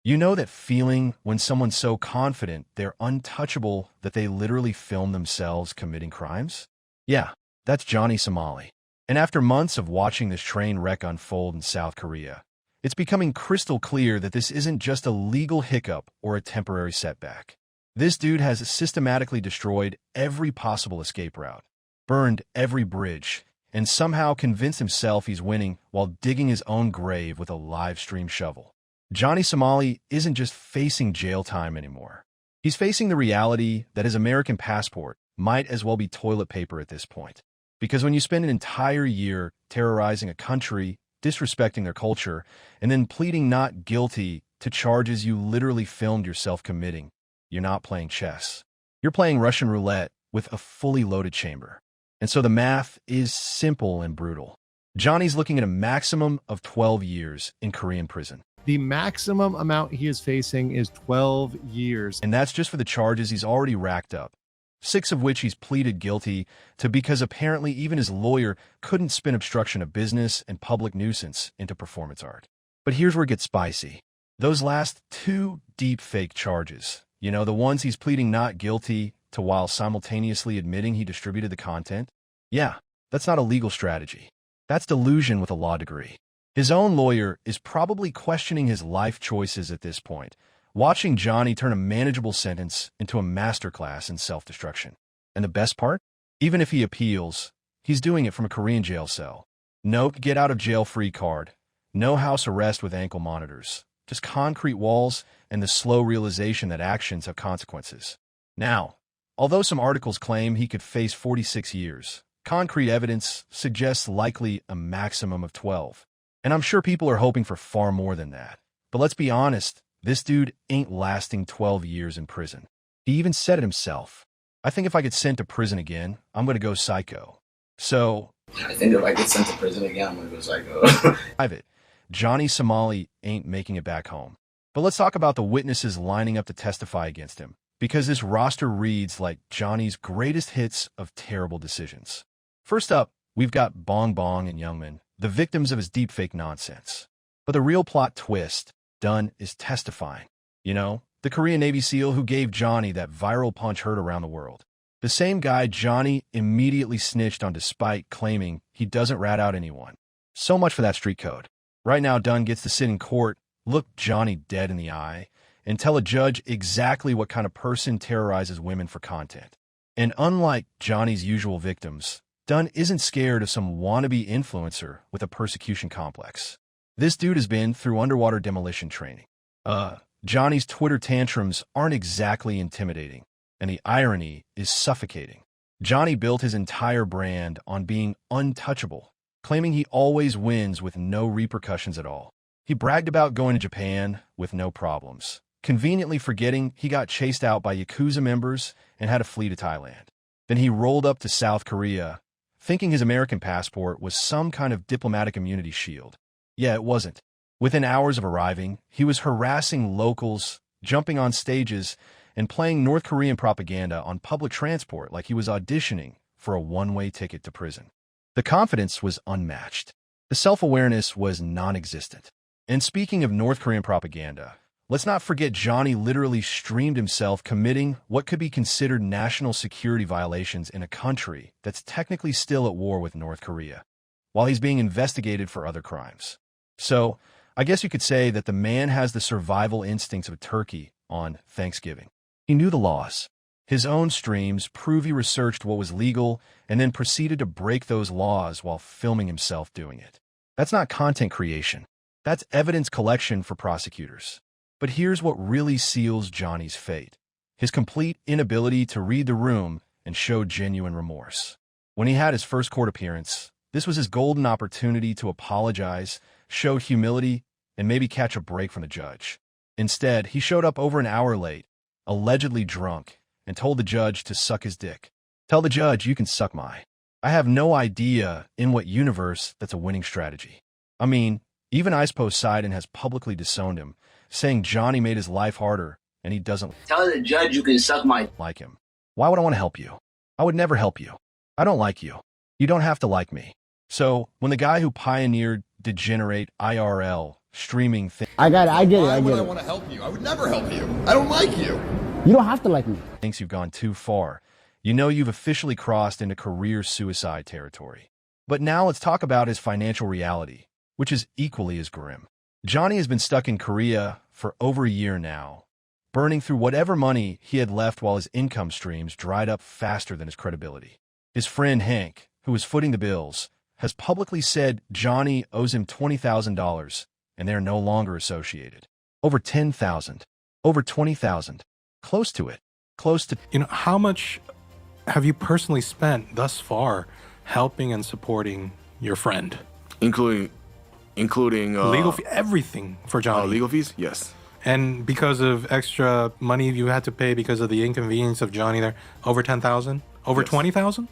You know that feeling when someone's so confident they're untouchable that they literally film themselves committing crimes? Yeah, that's Johnny Somali. And after months of watching this train wreck unfold in South Korea, it's becoming crystal clear that this isn't just a legal hiccup or a temporary setback. This dude has systematically destroyed every possible escape route, burned every bridge, and somehow convinced himself he's winning while digging his own grave with a live stream shovel. Johnny Somali isn't just facing jail time anymore. He's facing the reality that his American passport might as well be toilet paper at this point. Because when you spend an entire year terrorizing a country, disrespecting their culture, and then pleading not guilty to charges you literally filmed yourself committing, you're not playing chess. You're playing Russian roulette with a fully loaded chamber. And so the math is simple and brutal. Johnny's looking at a maximum of 12 years in Korean prison. The maximum amount he is facing is 12 years. And that's just for the charges he's already racked up, 6 of which he's pleaded guilty to because apparently even his lawyer couldn't spin obstruction of business and public nuisance into performance art. But here's where it gets spicy. Those last 2 deep fake charges, the ones he's pleading not guilty to while simultaneously admitting he distributed the content? Yeah, that's not a legal strategy. That's delusion with a law degree. His own lawyer is probably questioning his life choices at this point, watching Johnny turn a manageable sentence into a masterclass in self-destruction. And the best part? Even if he appeals, he's doing it from a Korean jail cell. No get-out-of-jail-free card, no house arrest with ankle monitors, just concrete walls and the slow realization that actions have consequences. Now, although some articles claim he could face 46 years, concrete evidence suggests likely a maximum of 12. And I'm sure people are hoping for far more than that. But let's be honest, this dude ain't lasting 12 years in prison. He even said it himself. I think if I get sent to prison again, I'm going to go psycho. So, I think if I get sent to prison again, I'm going to go psycho. private, Johnny Somali ain't making it back home. But let's talk about the witnesses lining up to testify against him, because this roster reads like Johnny's greatest hits of terrible decisions. First up, we've got Bong Bong and Youngman, the victims of his deepfake nonsense. But the real plot twist, Dunn is testifying. The Korean Navy SEAL who gave Johnny that viral punch heard around the world. The same guy Johnny immediately snitched on despite claiming he doesn't rat out anyone. So much for that street code. Right now, Dunn gets to sit in court, look Johnny dead in the eye, and tell a judge exactly what kind of person terrorizes women for content. And unlike Johnny's usual victims, Dunn isn't scared of some wannabe influencer with a persecution complex. This dude has been through underwater demolition training. Johnny's Twitter tantrums aren't exactly intimidating, and the irony is suffocating. Johnny built his entire brand on being untouchable, claiming he always wins with no repercussions at all. He bragged about going to Japan with no problems, conveniently forgetting he got chased out by Yakuza members and had to flee to Thailand. Then he rolled up to South Korea, thinking his American passport was some kind of diplomatic immunity shield. Yeah, it wasn't. Within hours of arriving, he was harassing locals, jumping on stages, and playing North Korean propaganda on public transport like he was auditioning for a one-way ticket to prison. The confidence was unmatched. The self-awareness was non-existent. And speaking of North Korean propaganda, let's not forget Johnny literally streamed himself committing what could be considered national security violations in a country that's technically still at war with North Korea, while he's being investigated for other crimes. So, I guess you could say that the man has the survival instincts of a turkey on Thanksgiving. He knew the laws. His own streams prove he researched what was legal and then proceeded to break those laws while filming himself doing it. That's not content creation. That's evidence collection for prosecutors. But here's what really seals Johnny's fate: his complete inability to read the room and show genuine remorse. When he had his first court appearance, this was his golden opportunity to apologize, show humility, and maybe catch a break from the judge. Instead, he showed up over an hour late, allegedly drunk, and told the judge to suck his dick. Tell the judge you can suck my. I have no idea in what universe that's a winning strategy. I mean, even Ice Poseidon has publicly disowned him, saying Johnny made his life harder and he doesn't Tell the judge you can suck my. like him. Why would I want to help you? I would never help you. I don't like you. You don't have to like me. So, when the guy who pioneered degenerate IRL streaming I got it. I get it. Why I would get I it. want to help you? I would never help you. I don't like you. You don't have to like me. thinks you've gone too far. You know you've officially crossed into career suicide territory. But now let's talk about his financial reality, which is equally as grim. Johnny has been stuck in Korea for over a year now, burning through whatever money he had left while his income streams dried up faster than his credibility. His friend Hank, who is footing the bills, has publicly said Johnny owes him $20,000, and they are no longer associated. Over $10,000, over $20,000, close to it, close to... How much have you personally spent thus far helping and supporting your friend? Including Legal fee, everything for Johnny. legal fees? Yes. And because of extra money you had to pay because of the inconvenience of Johnny there, over 10,000? Over Yes. 20,000?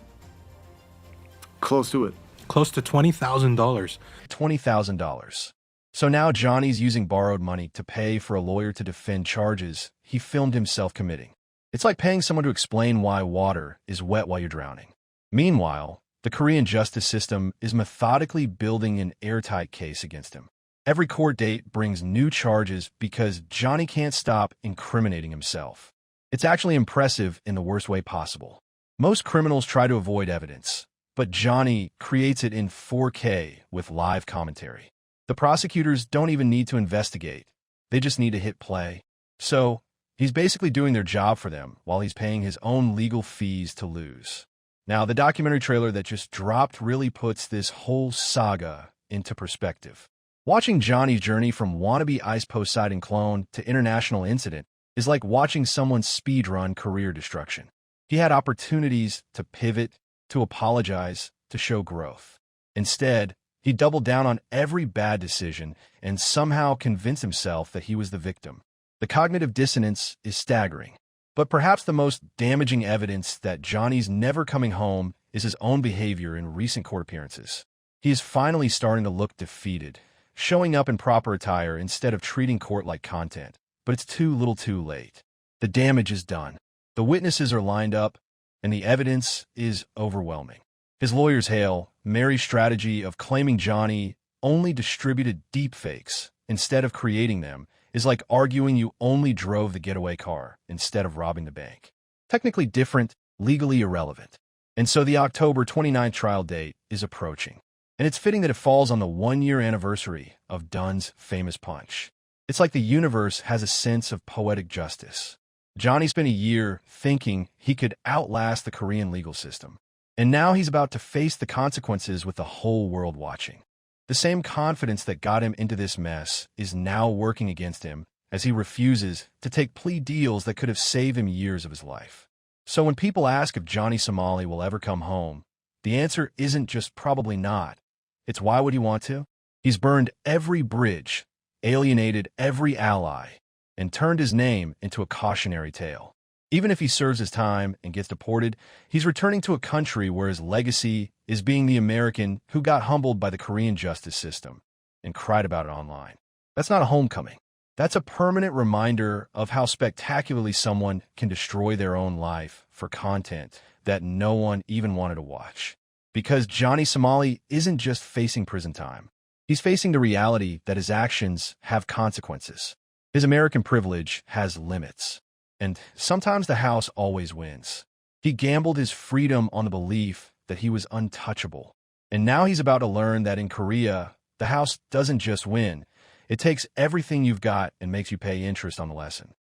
Close to it. Close to $20,000. $20,000. So now Johnny's using borrowed money to pay for a lawyer to defend charges he filmed himself committing. It's like paying someone to explain why water is wet while you're drowning. Meanwhile, the Korean justice system is methodically building an airtight case against him. Every court date brings new charges because Johnny can't stop incriminating himself. It's actually impressive in the worst way possible. Most criminals try to avoid evidence, but Johnny creates it in 4K with live commentary. The prosecutors don't even need to investigate. They just need to hit play. So, he's basically doing their job for them while he's paying his own legal fees to lose. Now, the documentary trailer that just dropped really puts this whole saga into perspective. Watching Johnny's journey from wannabe ice Poseidon clone to international incident is like watching someone speedrun career destruction. He had opportunities to pivot, to apologize, to show growth. Instead, he doubled down on every bad decision and somehow convinced himself that he was the victim. The cognitive dissonance is staggering. But perhaps the most damaging evidence that Johnny's never coming home is his own behavior in recent court appearances. He is finally starting to look defeated, showing up in proper attire instead of treating court like content. But it's too little too late. The damage is done. The witnesses are lined up, and the evidence is overwhelming. His lawyers hail Mary's strategy of claiming Johnny only distributed deepfakes instead of creating them is like arguing you only drove the getaway car instead of robbing the bank. Technically different, legally irrelevant. And so the October 29th trial date is approaching. And it's fitting that it falls on the 1-year anniversary of Dunn's famous punch. It's like the universe has a sense of poetic justice. Johnny spent a year thinking he could outlast the Korean legal system. And now he's about to face the consequences with the whole world watching. The same confidence that got him into this mess is now working against him as he refuses to take plea deals that could have saved him years of his life. So when people ask if Johnny Somali will ever come home, the answer isn't just probably not. It's why would he want to? He's burned every bridge, alienated every ally, and turned his name into a cautionary tale. Even if he serves his time and gets deported, he's returning to a country where his legacy is being the American who got humbled by the Korean justice system and cried about it online. That's not a homecoming. That's a permanent reminder of how spectacularly someone can destroy their own life for content that no one even wanted to watch. Because Johnny Somali isn't just facing prison time. He's facing the reality that his actions have consequences. His American privilege has limits. And sometimes the house always wins. He gambled his freedom on the belief that he was untouchable. And now he's about to learn that in Korea, the house doesn't just win. It takes everything you've got and makes you pay interest on the lesson.